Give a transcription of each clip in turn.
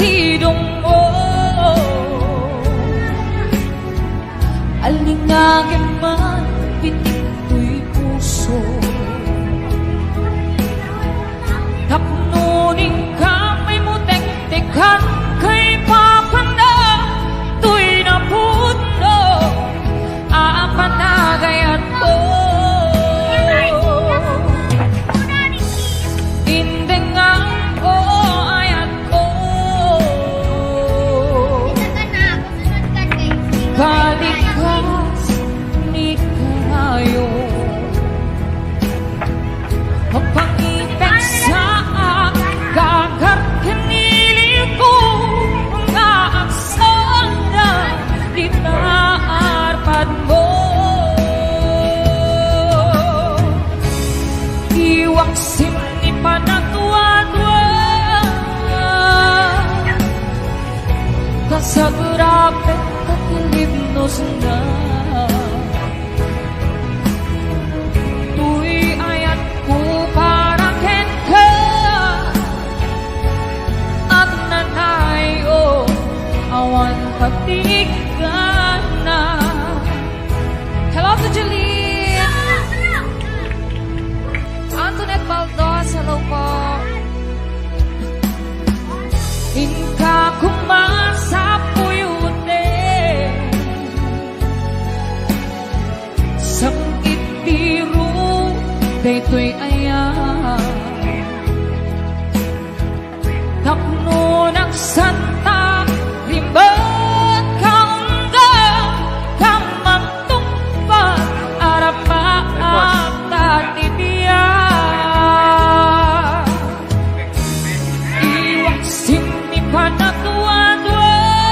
sidong mo. Alingagin man pitik ko'y puso, tapnuning kamay mo tek-tekan kay papanda to'y napuno aapanagayan mo. Tindengang ko ayat ko kalikas ni kayo magpangipin sa kagar kanilin ko mga aksang na dinaarpad mo. Iwang simni pa na tuwa-tuwa kasagurapit katilibnos na tuy ayat ko para ken ka at nanayo awan patigan na. Hello to Julie, Antoinette Baldos, hello po. Inka kumasa puyute sakit biru daytoy ayan tapno ng santa rimbat kaunda kamagtumpat arapaak tatibiyan iwang simni pa na tuwa-tuwa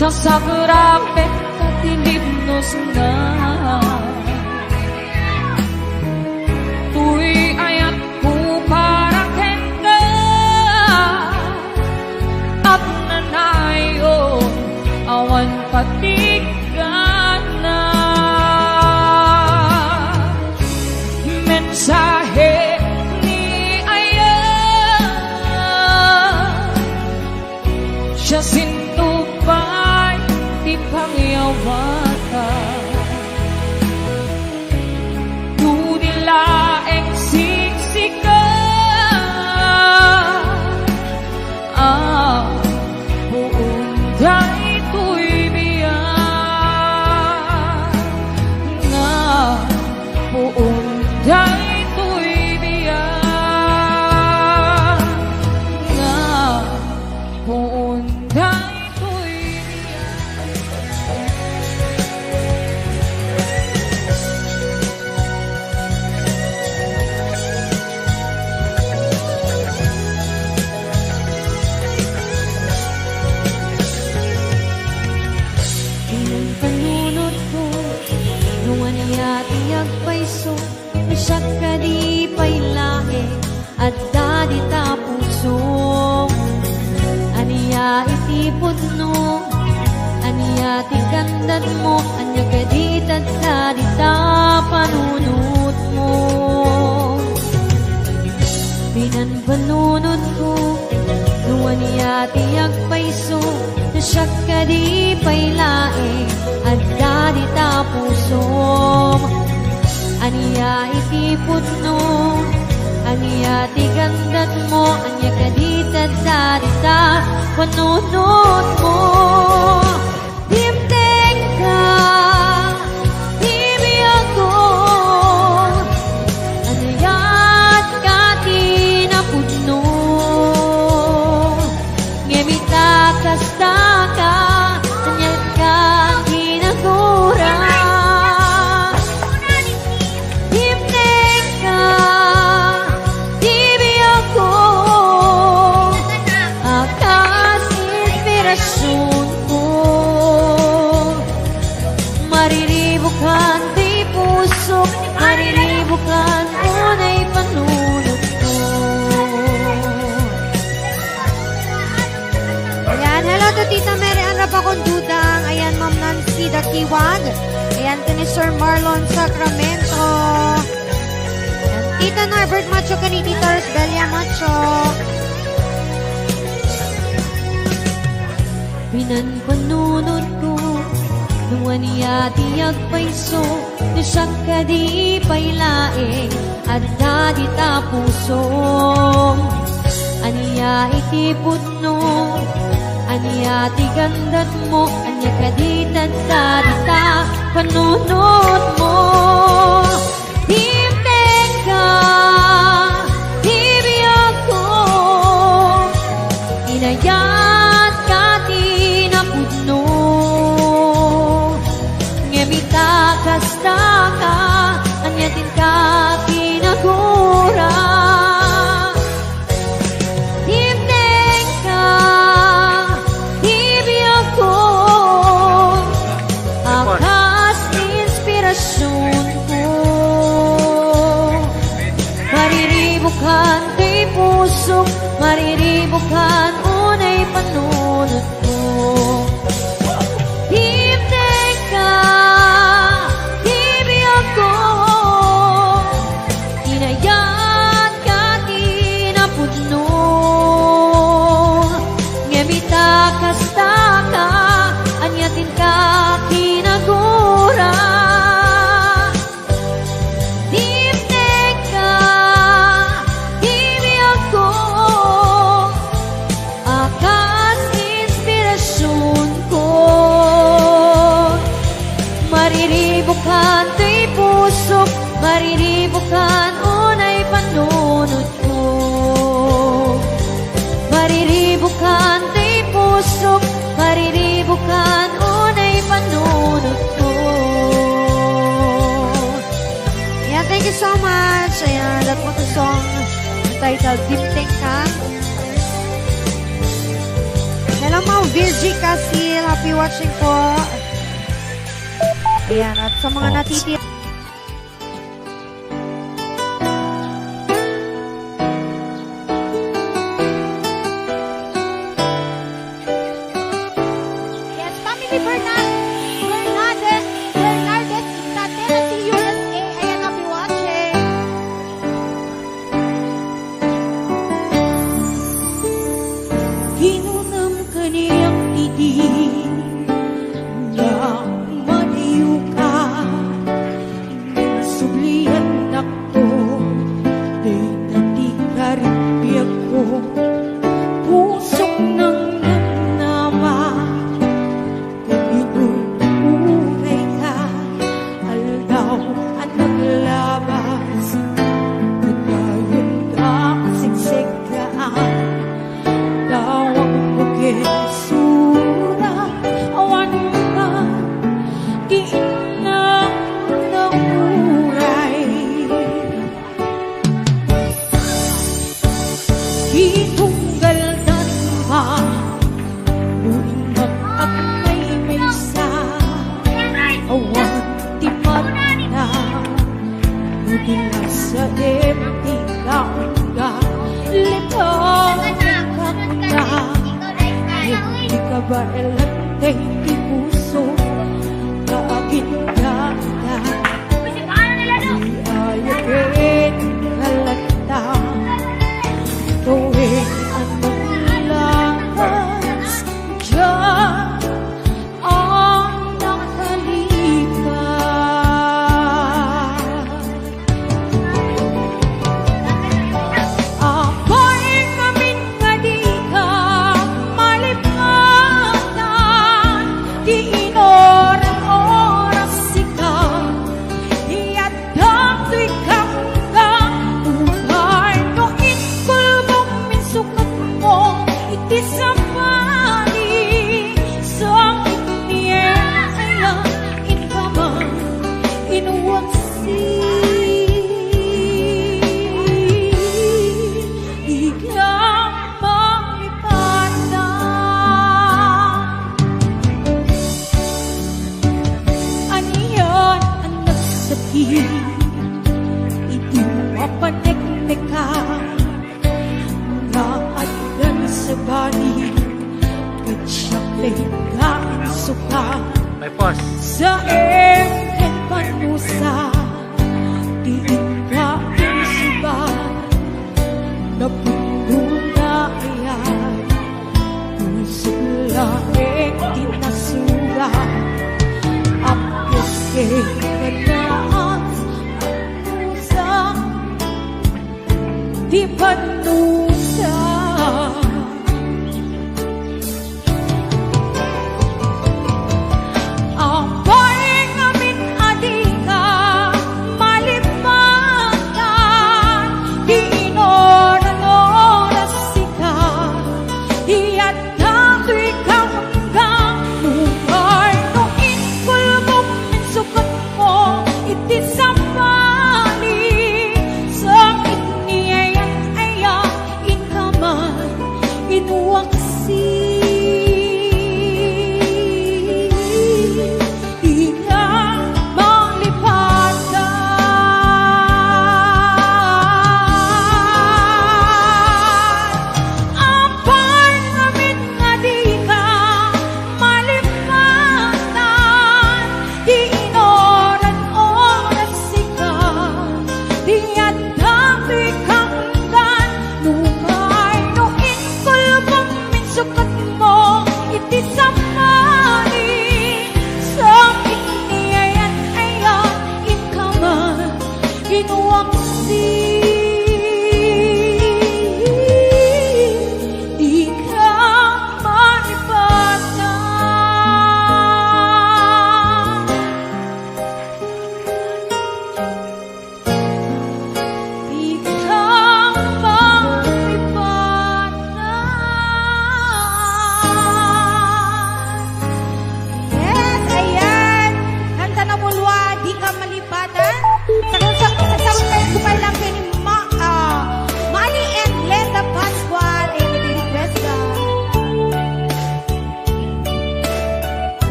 tasagurapit katilibnos na tuy ayat ko para ken ka at nanayo awan patigan na. Mensahe ni Aya siya sintupay di pangyawata tudilaeng siksika buunday to'y biyak nga buunday to'y biyak nga buunday to'y Inang panunod ko nuwan niya tiyag paiso isyak ka di pailae at dadi ta puso aniya itipod no aniya tigandan mo anya ka di tagdadi ta panunod mo binan panunod ko nuwan niya tiyag paiso isyak ka di pailae at dadi ta puso aniya itipod no aniya tigandan mo anya kaditad darita panunod mo himtek ka hibiyag ko anayat ka tinapudno ngemita kasta ka anyat ka kinagura mariribukan di puso, mariribukan unay panunod ko. Ayan, hello to Tita Mary Ann Rapacondudang. Ayan, Ma'am Nancy Dakiwag. Ayan, to ni Sir Marlon Sacramento. Ayan, Tita Norbert Macho ka ni Tita Rosbelia Macho. Pinanpanunod ko nuwan niya tiyag paiso na siyang kadi pailaing at dadi ta puso. Aniya iti putno, aniya ti gandat mo, aniya kadi dadi ta panunod mo. Himtek ka, hibiyag ko, inayat ka tinapudno. Ngemita kasta ka, anyatin ka kinagura. Himtek ka, hibiyag ko, akas inspirasyon ko. Mariribukan kay puso, mariribukan unay panunod ko. Himtek ka, hibiyag ko, inayat ka kinapudno. Ngemita kasta ka, anyatin ka kinagura. Himtek ka, hibiyag ko, akas inspirasyon ko. Mariribukan kay puso, mariribukan unay panunod ko. Mariribukan kay puso, mariribukan unay panunod ko. Yeah, thank you so much. Ayan, that was the song entitled Himtek Ka. Hello, Mau Virgie Casil. Happy watching po. Ayan, at sa mga natitira. Yes, Family Bernardes, sa Tennessee, USA. Ayan, happy watching. Hinunam ka niyang tidi na maliw ka. Sublian ako, di natikaripiyag ko. Pusok ng nama, kabinuturay ka. Alaw at naglabas, katayon ka siksiklaan. Tawag mo sura, awan ka, di na namuray. Hitunggal na ba, uingat at may maysa. Awan di marina, nudila sa empty kaunga. Lipang na, hindi ka ba elantay di puso, kaagin-ganda, di ayagin halata, tuwing anong lakas, diyan ang nakalipas. Ako'y kaming nga di ka malipatan, di inorang-oras ikaw, iat dato'y kangga, ugay no inkulmong minsukat mo, iti sa pali, sa niya kaya inkaman, inuwaksi. Biglang malipatan. Aniyan ang nagsakit, iti mapaneknek ka. Naadyan sa bali, katsyak lehigaan suka. May pause. Sa eken panusa, di ka di panusa. Apay ngamin adika malipagan, di inoran-oras sika, di atato'y kamanggang buhay. No inkulbong minsukat mo, iti sambali, sa iniayan ayan, inkaman, inuwaksi.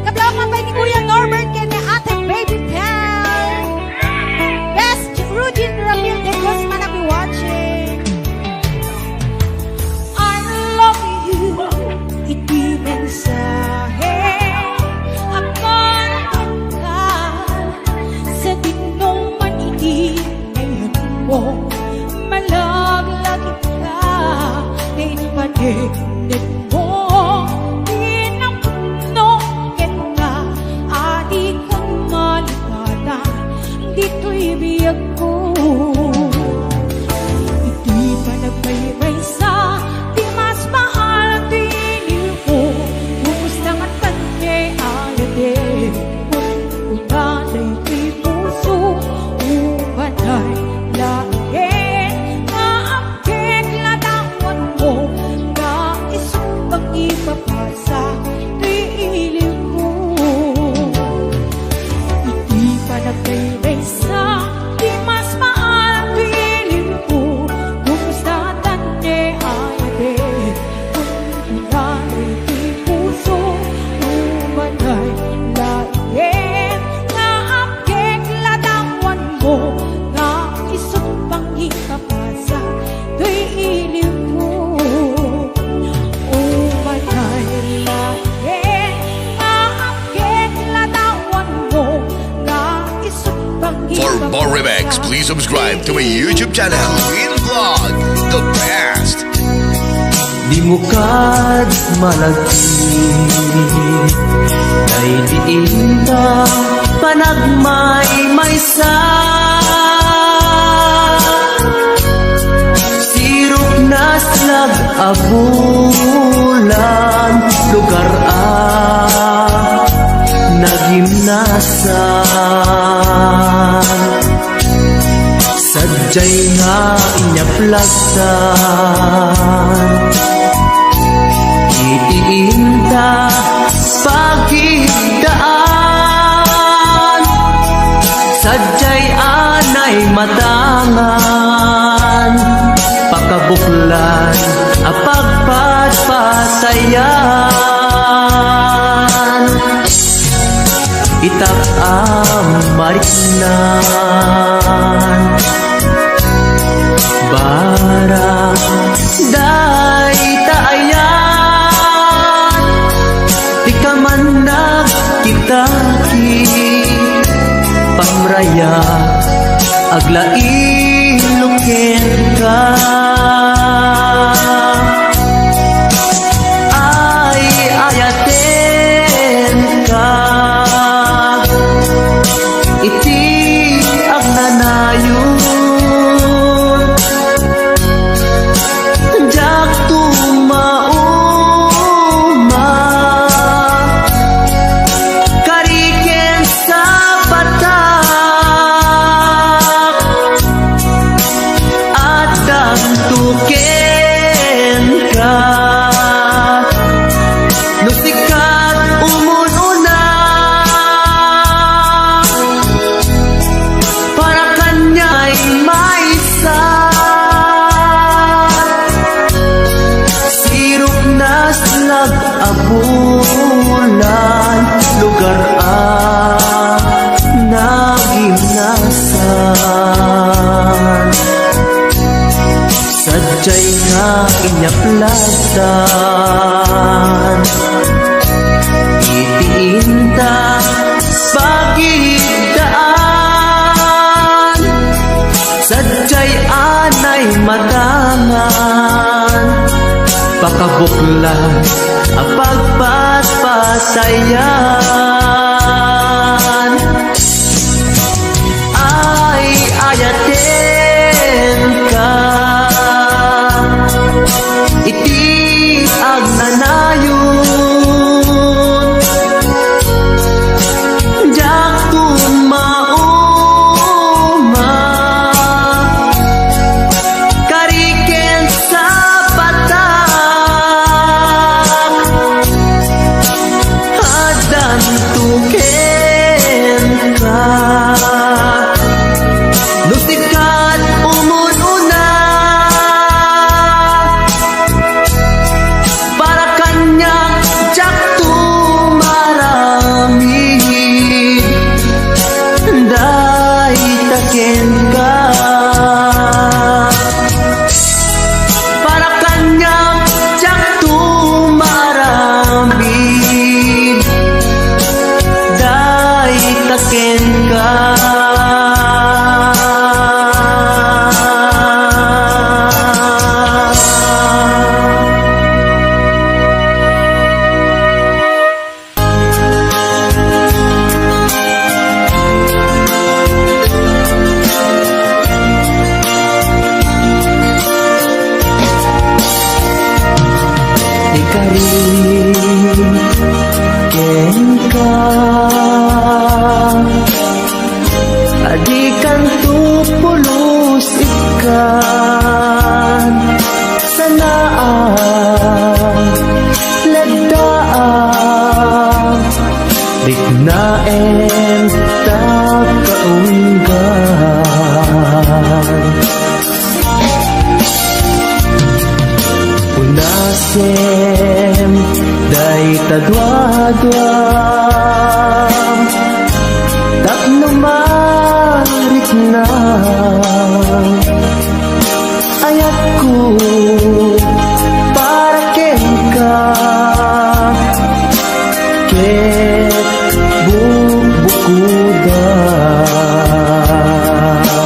Kablawang mapay ni Kuya Norbert kay ni Ate Baby Pam. Best Rudin Ramil de Guzman na be watching. I love you, iti mensahe akan ka sa dinong maniti ngayon mo, malaglagit ka na inipanig mo. Dito'y biyag ko, iti pa nagbaybay sa di mas mahal ang pinil ko. Kumusta nga tante alade, kung utanay kay puso, upanay lain, naangkit ladawan mo, na isumbang ipapasa, tiilig ko. Iti pa nagbaybay sa di mas mahal ang piling ko, kumusta MX, please subscribe to my YouTube channel, Win Vlog, the best. Di mo kad malagsi kay diin ta panagmay maysa sirok na slag abulan lugar nagimnasan sadyay nga inyaplagsan itiinta pagigdaan sadyay anay matangan pakabuklan apagpatpatayan itak mariknan barang day taayan di ka man nagkitaki pamraya aglain ka ay ayaten ka iti agnanayon jak tumauma kariken sa batak at damtuken ka nusikat umununa para kanya'y maysa sirok na slag abulan lugar nagimnasan sadyay nga inyaplagsan itiinta pagigdaan sadyay anay matangan pakabuklan apagpatpatayan ay ayaten ka iti agnanayon jak tumauma kariken sa batak adan tuken ka nusikat umununa para kanya jak tumaramid day taken ka para kanya jak tumaramid day taken ka ikarin ka adikan tupulos ikan sanaan lagdaan dignaen takaunggan unasem day tadwadwam tapno marit na ayat ko para ken ka ket bubukudan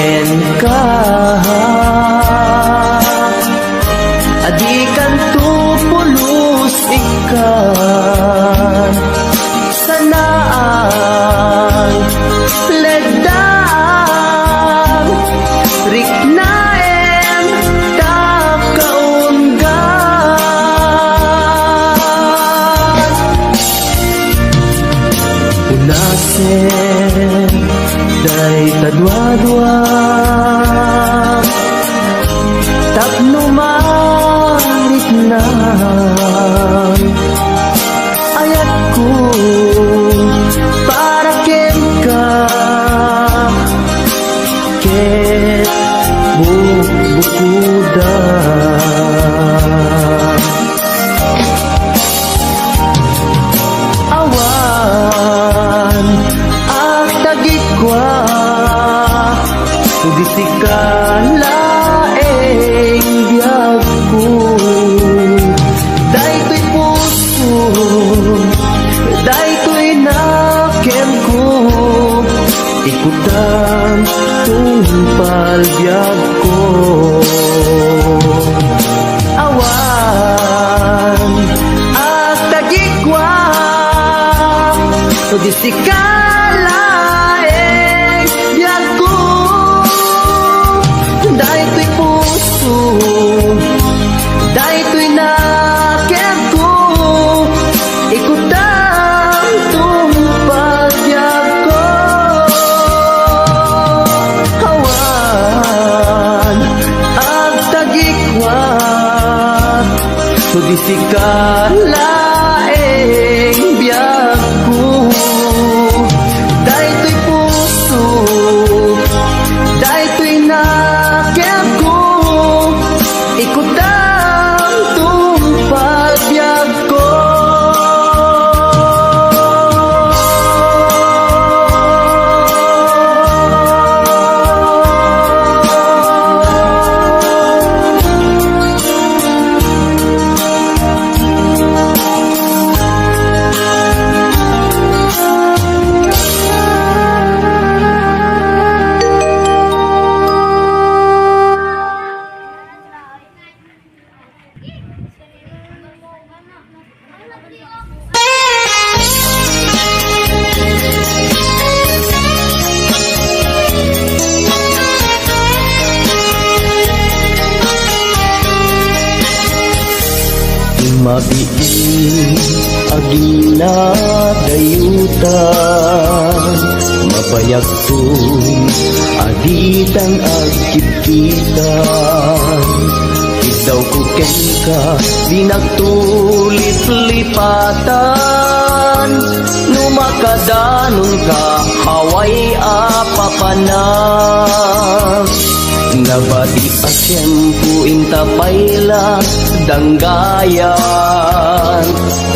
ken ka adikan tu pulos ikan sanaan ledang riknaen takaunggan unasen day kadwa-dwa tapno marit na ayat ko para ken ka ket bukuda awan ak tagikwa bisikan laeng biyag ko daytoy puso daytoy nakem ko ikutan tungpal biyag ko awan at tagikwa bisikan laeng biyag ko daytoy puso daytoy nakem ko ikutan tumpagyak ko hawan ag tagikwa sudisikan laeng biyag ko daytoy puso daytoy nakem ko ikutan tumpagyak ko mabiin agila dayutan mabayag to'y aditan agkipkitan ikaw kuken ka di nagtulip-lipatan numakadanon ka haway apapanan nabati asyempu intapayla danggayan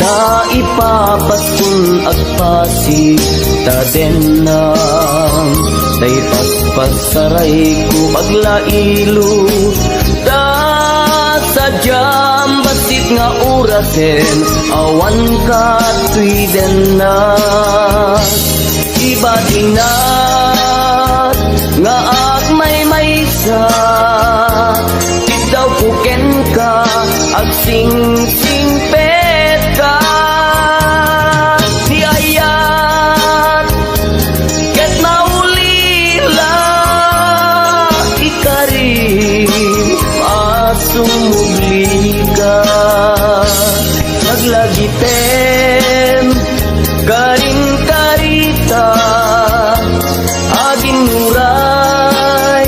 ta ipapasun agpasi tadenang tay paspasaray ko aglailo ta sadyam basit nga urasen awan ka tuiden na ibadinat nga may sa ikaw kuken ka agsing-sing pet ka diayat ket maulila ikarim asumugli ka naglagitem karing karita aging nuray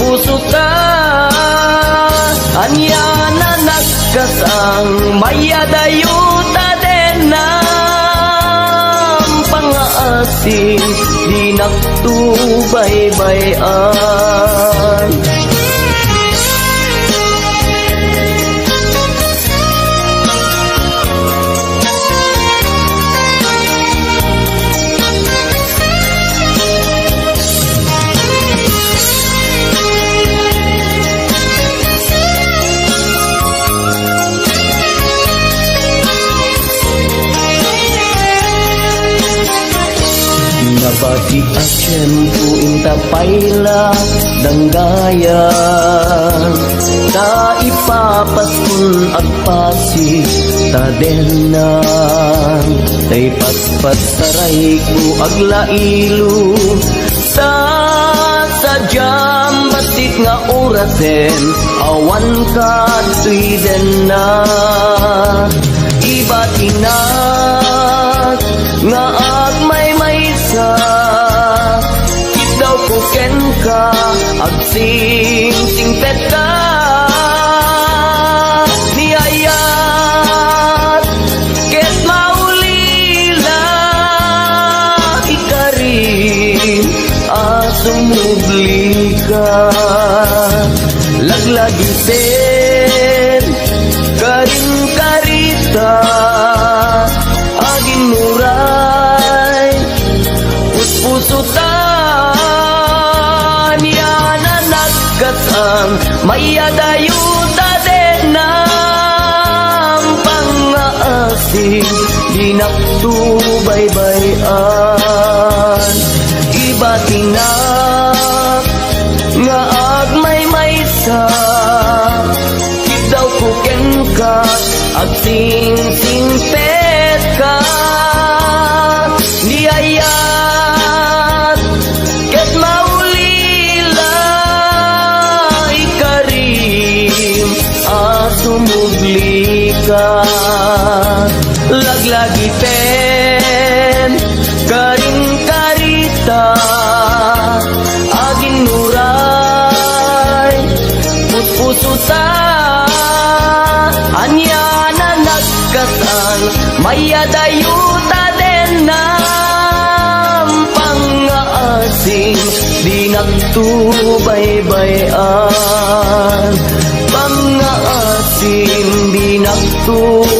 puso ta anya na nagkasang mayadayuta den ng pangaasing di nagtubay-bayan nabati asyempu intapayla danggayan ta ipapaskun agpasi ta denan tay paspat saray ko aglailo sa sadyam basit nga orasen awan ka tuiden na iba tinak nga agmay maysa daw ko ken ka agsing singpet ka niyayat ket maulila ikarin asumubli ka laglagi sen karin karita aging muray puspusutan yana nagkatang mayadayuta denam pangaasing dinaktubaybayan iba tinak nga agmay maysa daw kuken ka agsing singpet ka niyayat ket maulila ikarim asumubli ka laglagi pen karing karita aging nuray puspusutan anya na nagkatang mayadayuta denam pangaasing dinaktubaybayan pangaasing dinaktubaybayan